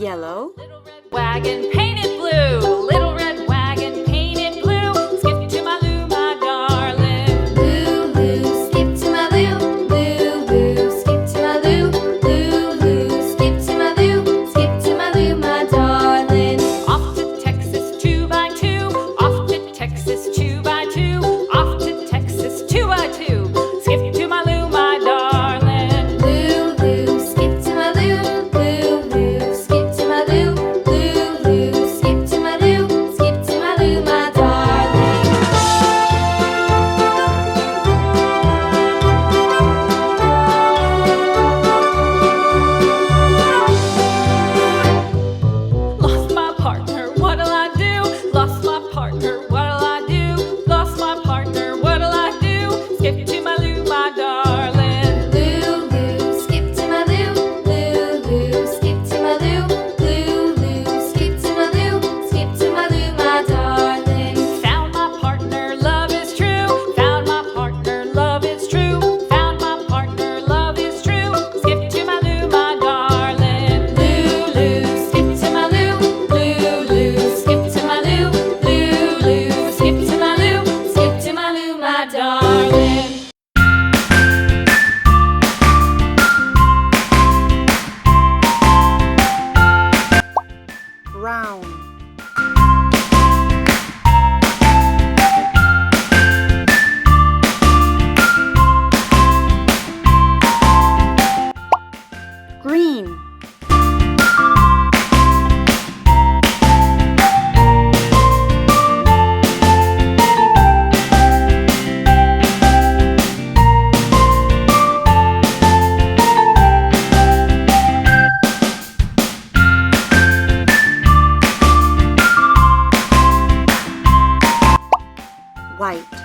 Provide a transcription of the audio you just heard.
Yellow. Wagon painted blue, little red wagon painted blue. Skip to my loo, my darling. Loo, loo, skip to my loo. Loo, loo, skip to my loo. Loo, loo, skip to my loo. Skip to my loo, my darling. Off to Texas 2x2. Off to Texas 2x2. Off to Texas 2x2. Skip to my loo, my darling. Loo, loo, skip to my loo. Loo, loo, skip to my loo. Loo, loo, skip to my loo. Skip to my loo, my darling. Lost my partner, what'll I do? Lost my partner, what'll I do? Lost my partner, what'll I do? Skip to my loo, my darling. Loo, loo, skip to my loo. Loo, loo, skip to my loo. Loo, loo, skip to my loo. Skip to my loo, my darling. Found my partner, love is true. Found my partner, love is true. Found my partner, love is true. Skip to my loo, my darling. Loo, loo, skip to my loo. Loo, loo, skip to my loo. Loo, loo, skip to my loo. Skip to my loo, my darling. Brown. Green. White.